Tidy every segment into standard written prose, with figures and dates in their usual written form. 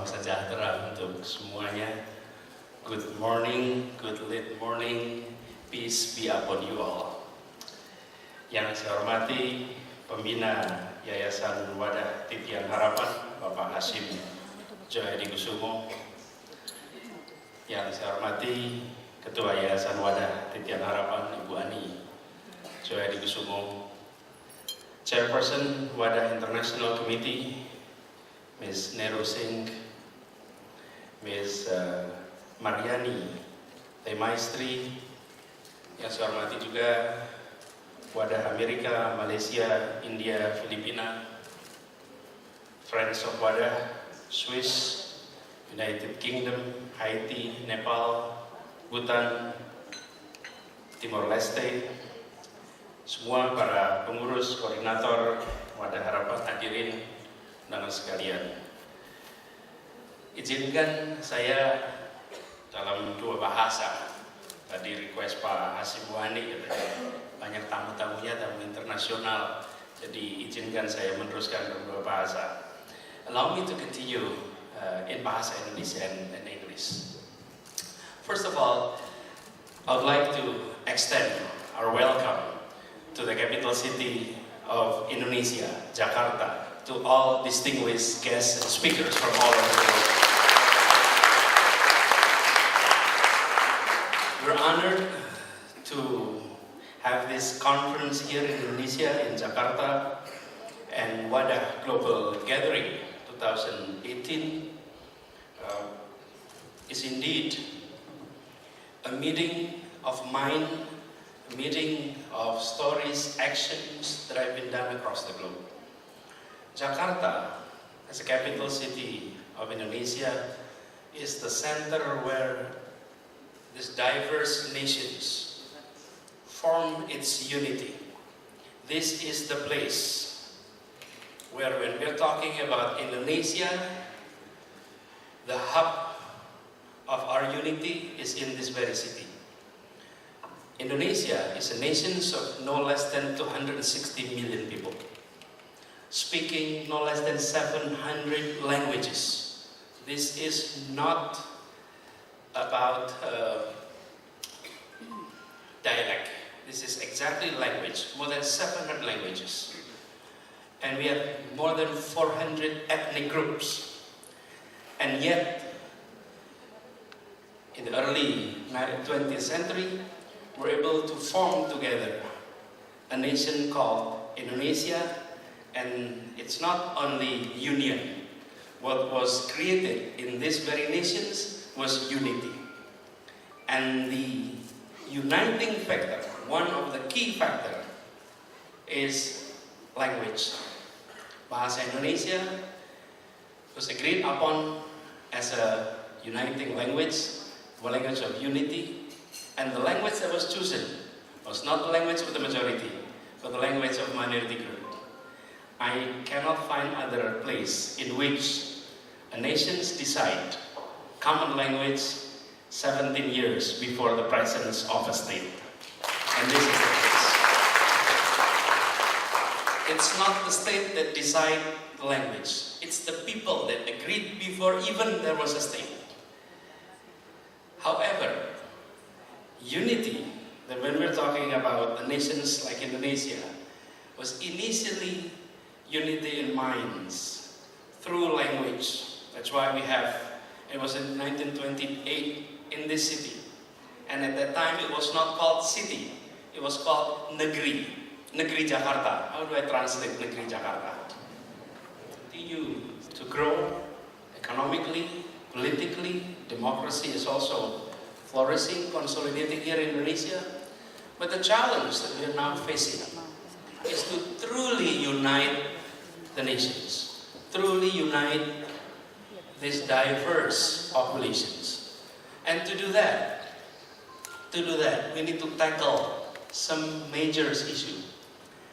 Salam sejahtera untuk semuanya. Good morning, good late morning, peace be upon you all. Yang saya hormati Pembina Yayasan Wadah Titian Harapan, Bapak Hasim Joedi Kusumo. Yang saya hormati Ketua Yayasan Wadah Titian Harapan, Ibu Ani Joedi Kusumo. Chairperson Wadah International Committee, Ms. Nero Singh, Ms. Mariani Temaistri, yang saya hormati juga Wadah Amerika, Malaysia, India, Filipina, Friends of Wadah, Swiss, United Kingdom, Haiti, Nepal, Bhutan, Timor Leste, semua para pengurus, koordinator Wadah Harapan, hadirin undangan sekalian. Izinkan saya dalam dua bahasa. Tadi request Pak Hasibuani, banyak tamu-tamunya, tamu internasional. Jadi izinkan saya meneruskan dalam dua bahasa. Allow me to continue in bahasa Indonesia and English. First of all, I would like to extend our welcome to the capital city of Indonesia, Jakarta, to all distinguished guests and speakers from all over the world. We're honored to have this conference here in Indonesia, in Jakarta, and Wadah Global Gathering 2018 is indeed a meeting of mind, a meeting of stories, actions that have been done across the globe. Jakarta, as a capital city of Indonesia, is the center where these diverse nations form its unity. This is the place where, when we're talking about Indonesia, the hub of our unity is in this very city. Indonesia is a nation of no less than 260 million people, speaking no less than 700 languages. This is not about dialect. This is exactly language, more than 700 languages. And we have more than 400 ethnic groups. And yet, in the early 20th century, we're able to form together a nation called Indonesia. And it's not only union. What was created in these very nations was unity. And the uniting factor, one of the key factor, is language. Bahasa Indonesia was agreed upon as a uniting language, a language of unity. And the language that was chosen was not the language of the majority, but the language of minority group. I cannot find other place in which a nations decide common language 17 years before the presence of a state. And this is the case. It's not the state that decide the language. It's the people that agreed before even there was a state. However, unity, that when we're talking about the nations like Indonesia, was initially unity in minds through language. That's why we have, it was in 1928 in this city. And at that time it was not called city, it was called negeri, negeri Jakarta. How do I translate negeri Jakarta? Continue to grow economically, politically, democracy is also flourishing, consolidating here in Indonesia. But the challenge that we are now facing is to truly unite the nations, truly unite these diverse populations. And to do that, we need to tackle some major issues.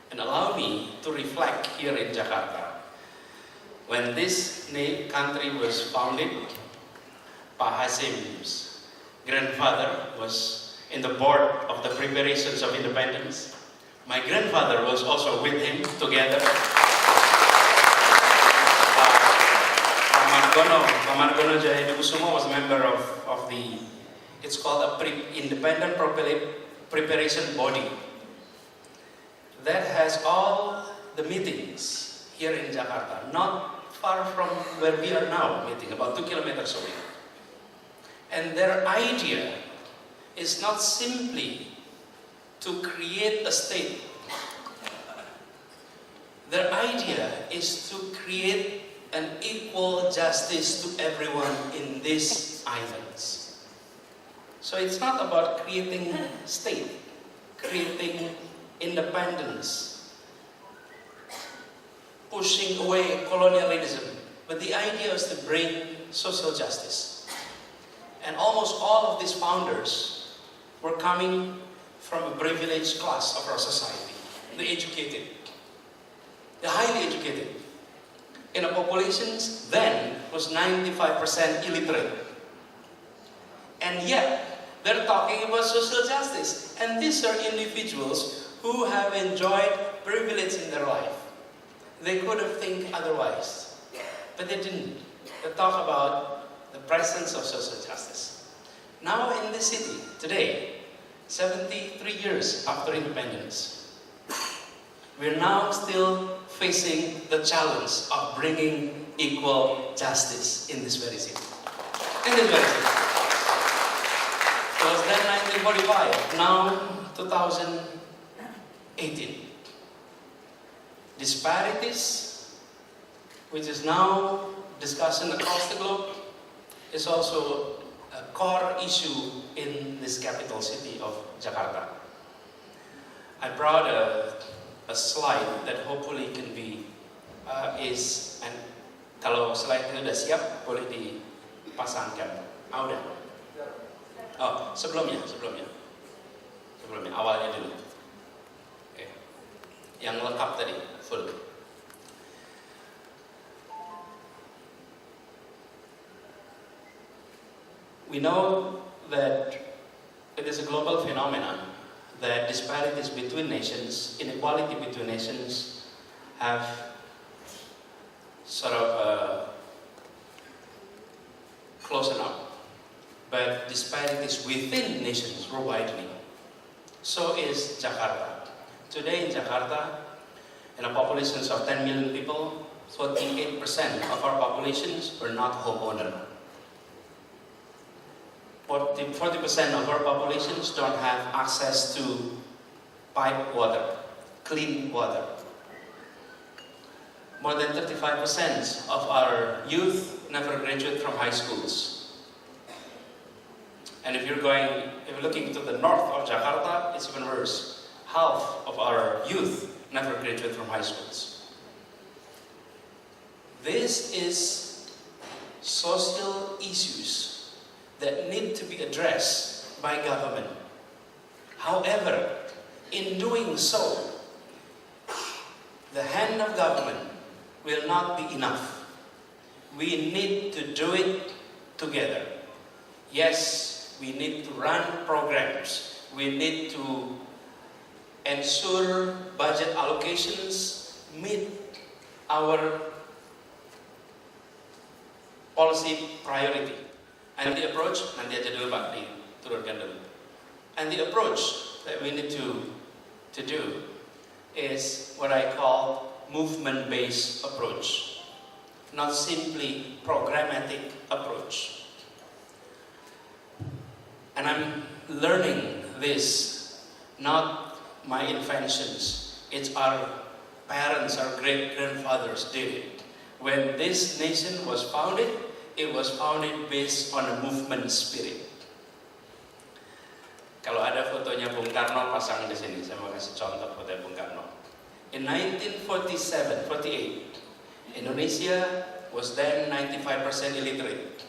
And allow me to reflect here in Jakarta. When this country was founded, Pak Hasim's grandfather was in the board of the preparations of independence. My grandfather was also with him together. Pak Margono Jayadikusumo was a member of the, it's called a independent preparation body that has all the meetings here in Jakarta, not far from where we are now meeting, about 2 kilometers away. And their idea is not simply to create a state. Their idea is to create an equal justice to everyone in these islands. So it's not about creating state, creating independence, pushing away colonialism, but the idea is to bring social justice. And almost all of these founders were coming from a privileged class of our society, the educated, the highly educated, in a population then was 95% illiterate. And yet, they're talking about social justice. And these are individuals who have enjoyed privilege in their life. They could have think otherwise, but they didn't. They talk about the presence of social justice. Now in this city, today, 73 years after independence, we're now still facing the challenge of bringing equal justice in this very city. In this very city. It was then 1945, now 2018. Disparities, which is now discussed across the globe, is also a core issue in this capital city of Jakarta. I brought a slide that hopefully can be and kalau slide itu udah siap boleh dipasangkan. Udah. Oh, sebelumnya, awalnya dulu. Oke. Yang lengkap tadi, full. We know that it is a global phenomenon that disparities between nations, inequality between nations have sort of closened up. But disparities within nations were widening. So is Jakarta. Today in Jakarta, in a population of 10 million people, 48% of our populations were not homeowner. 40% of our populations don't have access to piped water, clean water. More than 35% of our youth never graduate from high schools. And if you're looking to the north of Jakarta, it's even worse. Half of our youth never graduate from high schools. This is social issues that need to be addressed by government. However, in doing so, the hand of government will not be enough. We need to do it together. Yes, we need to run programs. We need to ensure budget allocations meet our policy priority. And the approach, nanti aja dulu Pak, diturunkan dulu. And the approach that we need to do is what I call movement-based approach, not simply programmatic approach. And I'm learning this, not my inventions. It's our parents, our great-grandfathers did it. When this nation was founded, it was founded based on a movement spirit. Kalau ada fotonya Bung Karno pasang di sini, saya mau kasih contoh foto Bung Karno. In 1947-48, Indonesia was then 95% illiterate.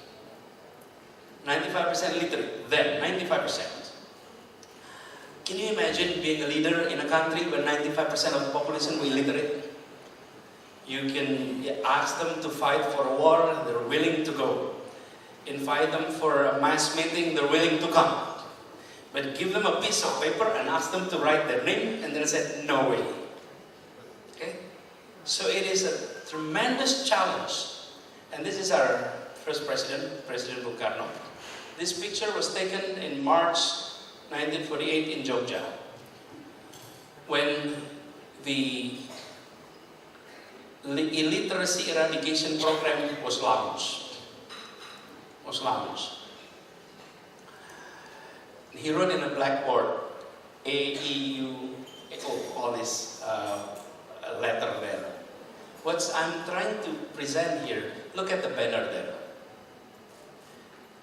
95% illiterate, then 95%. Can you imagine being a leader in a country where 95% of the population were illiterate? You can ask them to fight for a war, they're willing to go. Invite them for a mass meeting, they're willing to come. But give them a piece of paper and ask them to write their name, and they said, no way. Okay? So it is a tremendous challenge. And this is our first president, President Bung Karno. This picture was taken in March 1948 in Jogja, when the illiteracy eradication program was launched. He wrote in a blackboard, all this letter there. What I'm trying to present here, look at the banner there.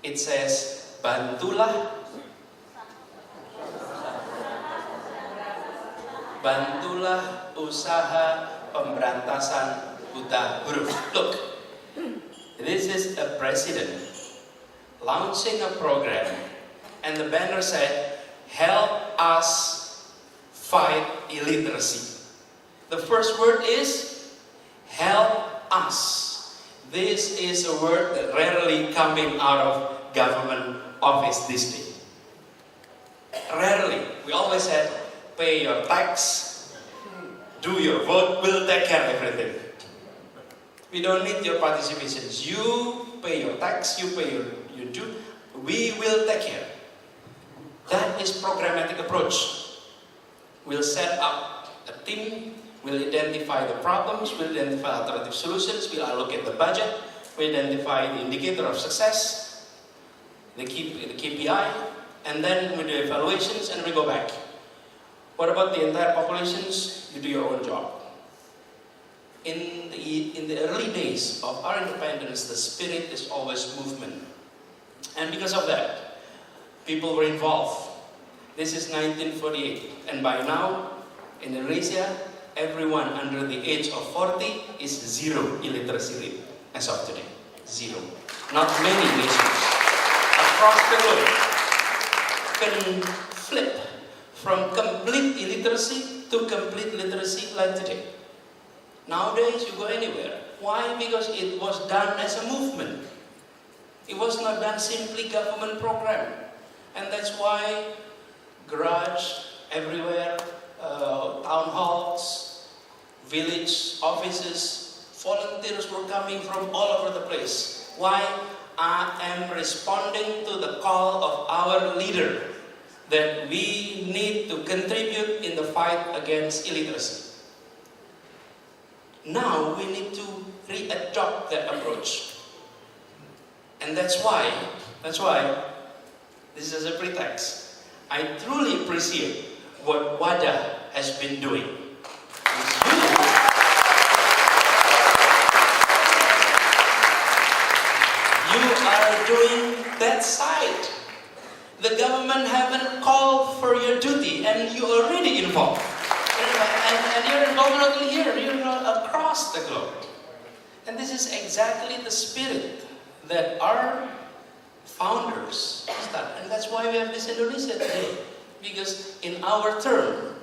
It says, bantulah usaha pemberantasan buta huruf. Look, this is a president launching a program, and the banner said, help us fight illiteracy. The first word is help us. This is a word that rarely coming out of government office these days. Rarely. We always said, pay your tax, do your vote, we'll take care of everything. We don't need your participations. You pay your tax, you pay your due, we will take care. That is programmatic approach. We'll set up a team, we'll identify the problems, we'll identify alternative solutions, we'll allocate the budget, we identify the indicator of success, the KPI, and then we do evaluations and we go back. What about the entire populations? You do your own job. In the early days of our independence, the spirit is always movement. And because of that, people were involved. This is 1948. And by now, in Indonesia, everyone under the age of 40 is zero illiteracy rate as of today. Zero. Not many nations across the globe can flip from complete illiteracy to complete literacy like today. Nowadays, you go anywhere. Why? Because it was done as a movement. It was not done simply government program. And that's why garage everywhere, town halls, village offices, volunteers were coming from all over the place. Why? I am responding to the call of our leader that we need to contribute in the fight against illiteracy. Now we need to re-adopt that approach. And that's why, this is a pretext. I truly appreciate what Wadah has been doing. You are doing that side. The government haven't called for your duty and you're already involved. And you're involved not only here, you're across the globe. And this is exactly the spirit that our founders started. And that's why we have this Indonesia today. Because in our term,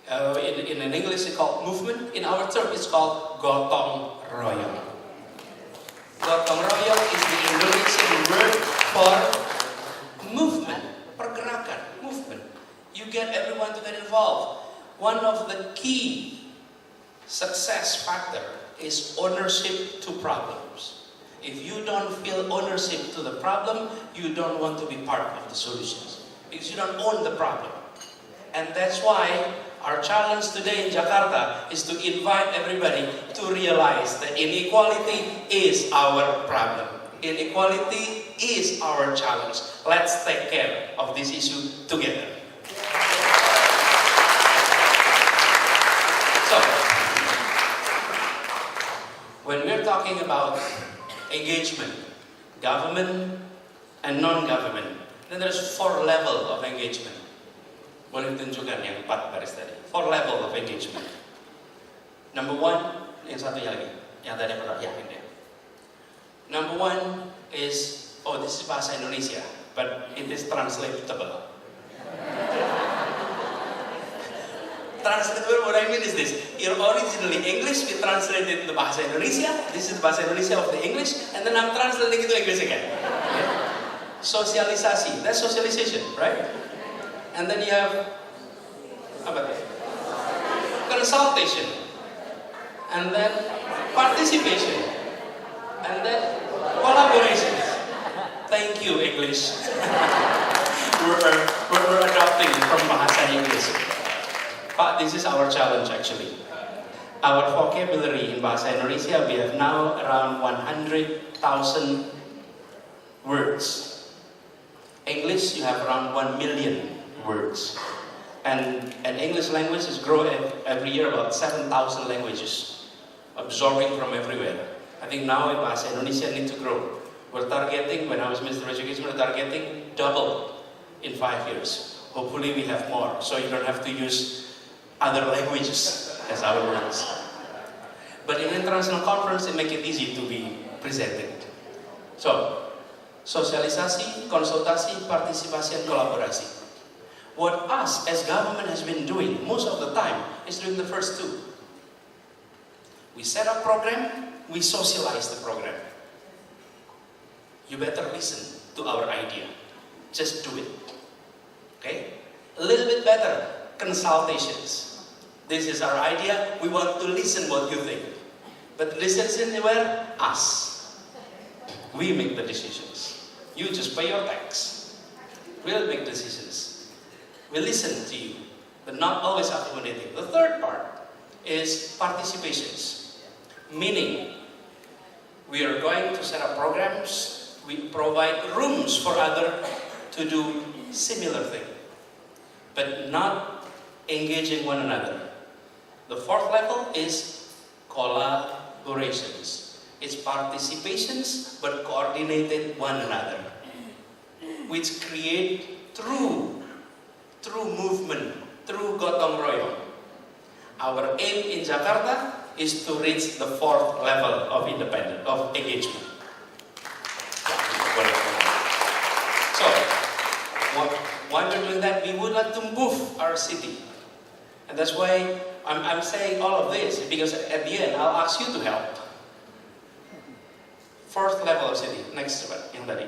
in English it's called movement, in our term it's called gotong royong. Gotong royong is the Indonesian word for movement, pergerakan, movement. You get everyone to get involved. One of the key success factor is ownership to problems. If you don't feel ownership to the problem, you don't want to be part of the solutions. Because you don't own the problem. And that's why our challenge today in Jakarta is to invite everybody to realize that inequality is our problem. Inequality is our challenge. Let's take care of this issue together. So, when we're talking about engagement, government and non-government, then there's 4 levels of engagement. Boleh tunjukkan yang 4 baris tadi. 4 level of engagement. Number 1, yang satunya lagi, yang tadi pernah yakin dia. Number 1 is, this is bahasa Indonesia, but it is translatable. Translatable, what I mean is this. You're originally English, we translate it to bahasa Indonesia. This is bahasa Indonesia of the English, and then I'm translating it to English again. Okay? Socialisasi, that's socialization, right? And then you have consultation, and then participation, and then Collaborations. Thank you, English. we're adopting from bahasa Inggris. But this is our challenge actually. Our vocabulary in bahasa Indonesia, we have now around 100,000 words. English, you have around 1 million words. And English language is growing every year about 7,000 languages, absorbing from everywhere. I think now in bahasa Indonesia need to grow. We're targeting, when I was Minister of Education, we're targeting double in 5 years. Hopefully we have more, so you don't have to use other languages as our words. But in international conference, it makes it easy to be presented. So, sosialisasi, konsultasi, partisipasi, and kolaborasi. What us as government has been doing most of the time is doing the first two. We set up program, we socialize the program. You better listen to our idea. Just do it. Okay? A little bit better, consultations. This is our idea, we want to listen what you think. But listen anywhere? Us. We make the decisions. You just pay your tax. We'll make decisions. We listen to you, but not always accommodating. The third part is participations. Meaning, we are going to set up programs, we provide rooms for others to do similar thing, but not engaging one another. The fourth level is collaborations. It's participations, but coordinated one another, which create true movement, true gotong royong. Our aim in Jakarta is to reach the fourth level of engagement. So, why we're doing that? We would like to move our city. And that's why I'm saying all of this, because at the end, I'll ask you to help. Fourth level of city, next one, yang tadi.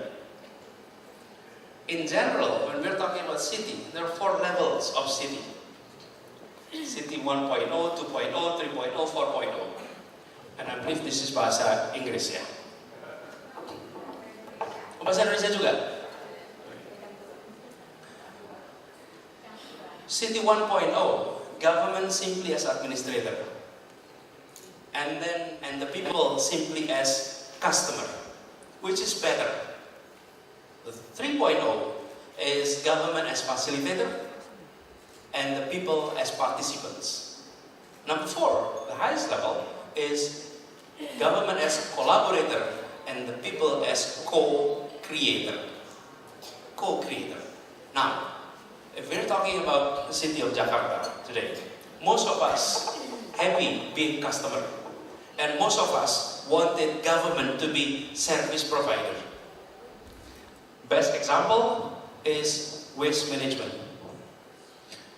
In general, when we're talking about city, there are 4 levels of city. City 1.0, 2.0, 3.0, 4.0. And I believe this is bahasa Inggris ya. Bahasa Indonesia juga. City 1.0, government simply as administrator. And the people simply as customer, which is better. The 3.0 is government as facilitator and the people as participants. Number 4, the highest level, is government as collaborator and the people as co-creator. Co-creator. Now, if we're talking about the city of Jakarta today, most of us happy being customer, and most of us wanted government to be service provider. Best example is waste management.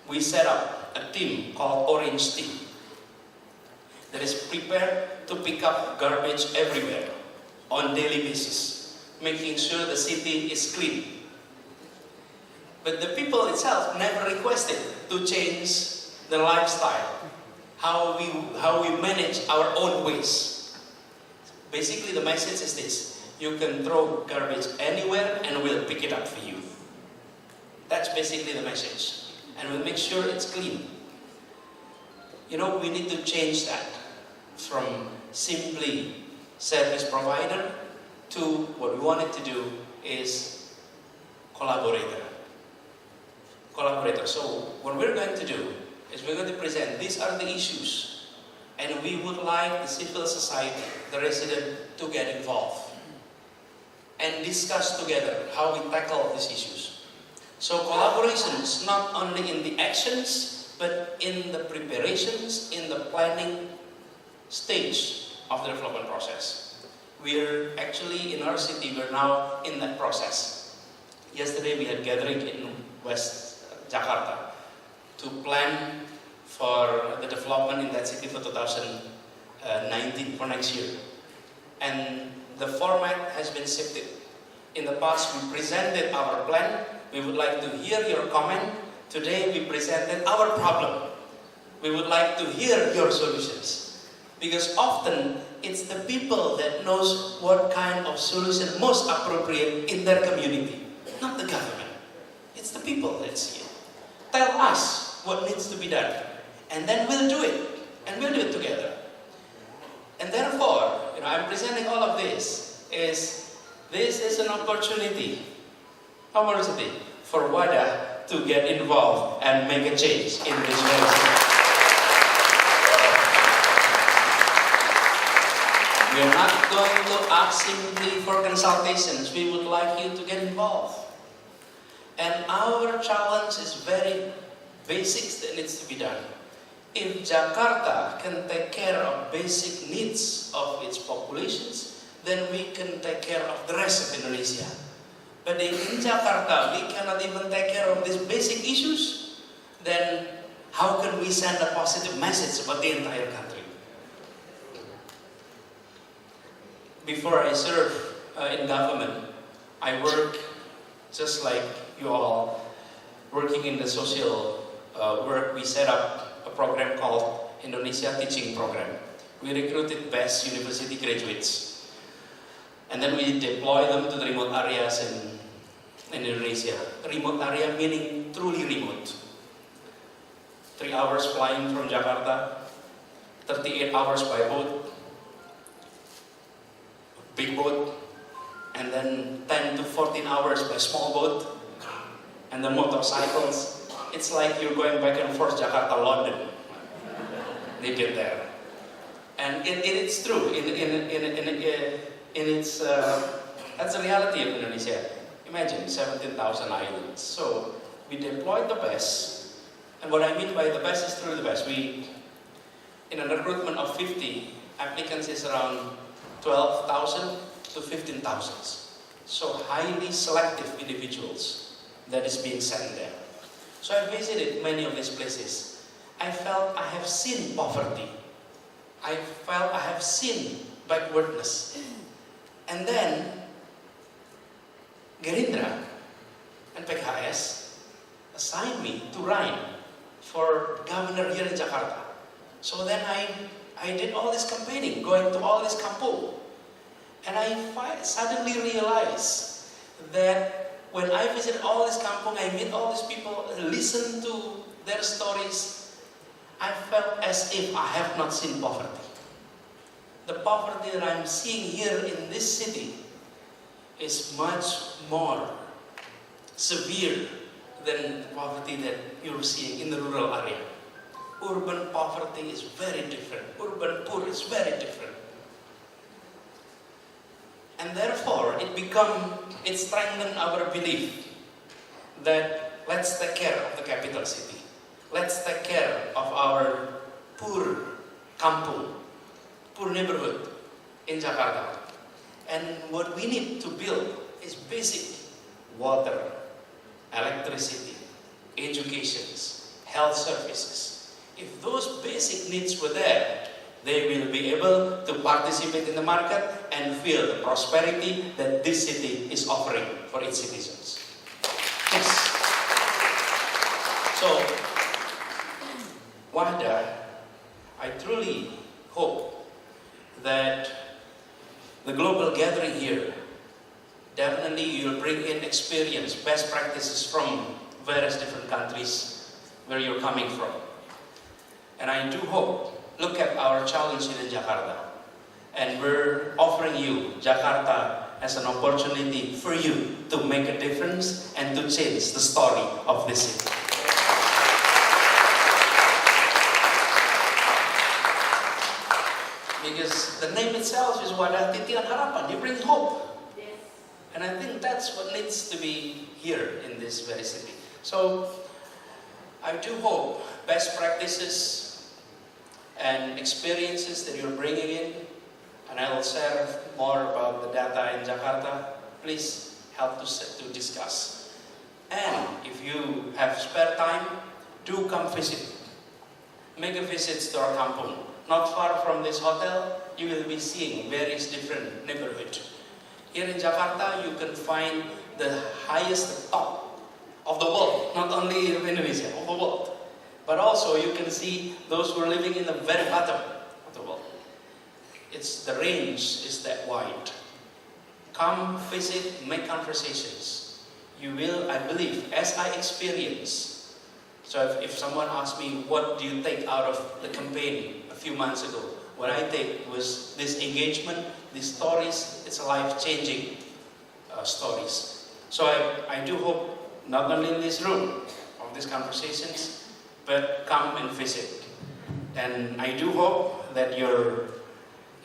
We set up a team called Orange Team that is prepared to pick up garbage everywhere on daily basis, making sure the city is clean. But the people itself never requested to change the lifestyle, how we manage our own waste. Basically, the message is this: you can throw garbage anywhere and we'll pick it up for you. That's basically the message. And we'll make sure it's clean. You know, we need to change that from simply service provider to what we wanted to do is collaborator. Collaborator. So what we're going to do is we're going to present, these are the issues, and we would like the civil society, the resident, to get involved and discuss together how we tackle these issues. So collaborations, not only in the actions, but in the preparations, in the planning stage of the development process. We're actually, in our city, we're now in that process. Yesterday we had gathering in West Jakarta to plan for the development in that city for 2019, for next year. And the format has been shifted. In the past, we presented our plan. We would like to hear your comment. Today, we presented our problem. We would like to hear your solutions. Because often, it's the people that knows what kind of solution most appropriate in their community, not the government. It's the people that see it. Tell us what needs to be done, and then we'll do it, and we'll do it together. And therefore, I'm presenting all of this is an opportunity for Wadah to get involved and make a change in this way. We are not going to ask simply for consultations. We would like you to get involved. And our challenge is very basics that needs to be done. If Jakarta can take care of basic needs of its populations, then we can take care of the rest of Indonesia. But if in Jakarta we cannot even take care of these basic issues, then how can we send a positive message about the entire country? Before I serve in government, I work just like you all, working in the social work. We set up a program called Indonesia Teaching Program. We recruited best university graduates, and then we deploy them to the remote areas in Indonesia. Remote area meaning truly remote. 3 hours flying from Jakarta, 38 hours by boat, big boat, and then 10 to 14 hours by small boat, and then motorcycles. It's like you're going back and forth Jakarta, London. They did there. And it's true. That's the reality of Indonesia. Imagine 17,000 islands. So we deployed the best. And what I mean by the best is truly the best. In a recruitment of 50, applicants is around 12,000 to 15,000. So highly selective individuals that is being sent there. So I visited many of these places. I felt I have seen poverty. I felt I have seen backwardness. And then Gerindra and PKS assigned me to run for governor here in Jakarta. So then I did all this campaigning, going to all this kampung. And I suddenly realized that when I visit all this kampung, I meet all these people, listen to their stories, I felt as if I have not seen poverty. The poverty that I'm seeing here in this city is much more severe than the poverty that you're seeing in the rural area. Urban poverty is very different. Urban poor is very different. And therefore, it strengthened our belief that let's take care of the capital city. Let's take care of our poor kampung, poor neighborhood in Jakarta. And what we need to build is basic water, electricity, education, health services. If those basic needs were there, they will be able to participate in the market and feel the prosperity that this city is offering for its citizens. Yes. So, Wadah, I truly hope that the global gathering here, definitely you'll bring in experience, best practices from various different countries where you're coming from. And I do hope, look at our challenge here in Jakarta. And we're offering you Jakarta as an opportunity for you to make a difference and to change the story of this city. Because the name itself is Wadah Titian Harapan. You bring hope. Yes. And I think that's what needs to be here in this very city. So I do hope best practices and experiences that you're bringing in, and I will share more about the data in Jakarta. Please help to discuss. And if you have spare time, do come visit. Make a visit to our kampung. Not far from this hotel, you will be seeing various different neighborhoods. Here in Jakarta, you can find the highest top of the world, not only in Indonesia, of the world. But also you can see those who are living in the very bottom of the world. the range is that wide. Come, visit, make conversations. You will, I believe, as I experience. So if someone asks me, what do you take out of the campaign a few months ago? What I take was this engagement, these stories. It's life-changing stories. So I do hope, not only in this room, of these conversations, but come and visit. And I do hope that your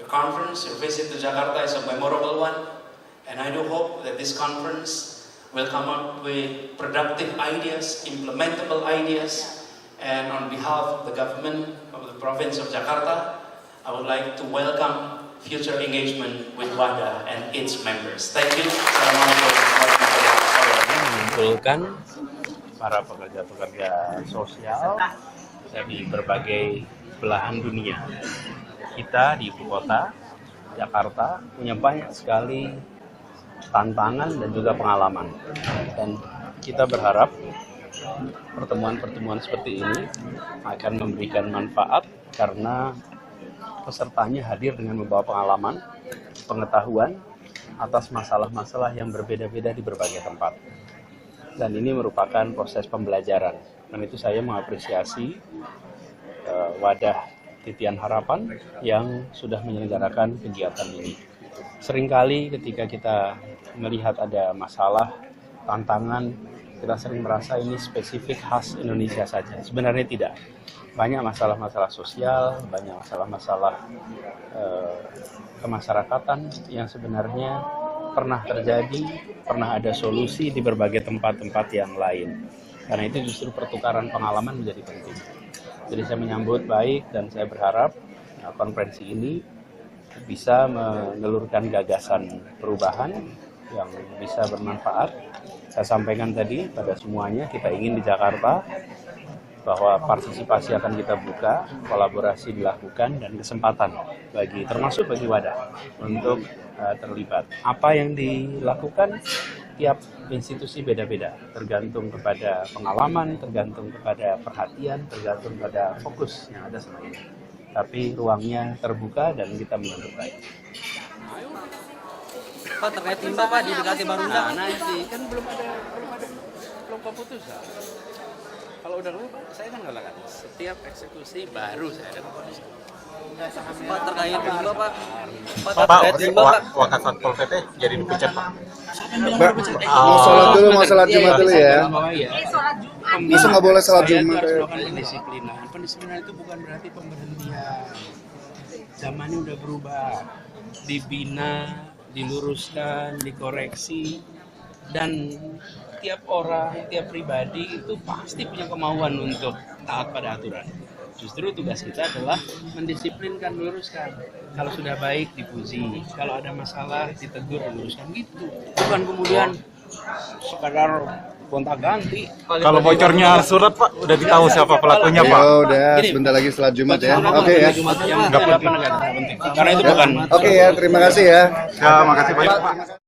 conference, your visit to Jakarta is a memorable one. And I do hope that this conference will come up with productive ideas, implementable ideas. And on behalf of the government of the province of Jakarta, I would like to welcome future engagement with Wadah and its members. Thank you. Assalamualaikum warahmatullahi wabarakatuh. Mengumpulkan para pekerja-pekerja sosial dari berbagai belahan dunia. Kita di ibu kota, Jakarta, punya banyak sekali tantangan dan juga pengalaman. Dan kita berharap pertemuan-pertemuan seperti ini akan memberikan manfaat karena pesertanya hadir dengan membawa pengalaman, pengetahuan atas masalah-masalah yang berbeda-beda di berbagai tempat. Dan ini merupakan proses pembelajaran. Dan itu saya mengapresiasi Wadah Titian Harapan yang sudah menyelenggarakan kegiatan ini. Seringkali ketika kita melihat ada masalah, tantangan, kita sering merasa ini spesifik khas Indonesia saja. Sebenarnya tidak. Banyak masalah-masalah sosial, banyak masalah-masalah kemasyarakatan yang sebenarnya pernah terjadi, pernah ada solusi di berbagai tempat-tempat yang lain. Karena itu justru pertukaran pengalaman menjadi penting. Jadi saya menyambut baik dan saya berharap konferensi ini bisa menelurkan gagasan perubahan yang bisa bermanfaat. Saya sampaikan tadi pada semuanya, kita ingin di Jakarta bahwa partisipasi akan kita buka, kolaborasi dilakukan, dan kesempatan termasuk bagi Wadah untuk terlibat. Apa yang dilakukan tiap institusi beda-beda, tergantung kepada pengalaman, tergantung kepada perhatian, tergantung pada fokus yang ada selama ini. Tapi ruangnya terbuka dan kita menyambut baik. Pak, terkait timba Pak di dekati baru Nanti kan belum keputusan. Kalau udah lupa, saya kan katakan setiap eksekusi baru saya ada keputusan. Pak, terkait timba Pak. Pak, Wakaf Satpol PP jadi dipecat Pak. Mau sholat Jumat dulu ya. Bisa nggak boleh sholat Jumat. Pendisiplinan. Pendisiplinan itu bukan berarti pemberhentian. Zamannya udah berubah. Dibina, diluruskan, dikoreksi, dan tiap orang, tiap pribadi itu pasti punya kemauan untuk taat pada aturan. Justru tugas kita adalah mendisiplinkan, meluruskan. Kalau sudah baik dipuji, kalau ada masalah ditegur, diluruskan gitu. Bukan kemudian sekadar gonta-ganti. Kalau bocornya surat Pak, udah ditahu siapa pelakunya Pak? Oh, udah sebentar lagi sholat Jumat ya. Oke ya. Nggak penting. Karena itu bukan. Oke ya, terima kasih ya. Ya, makasih banyak Pak.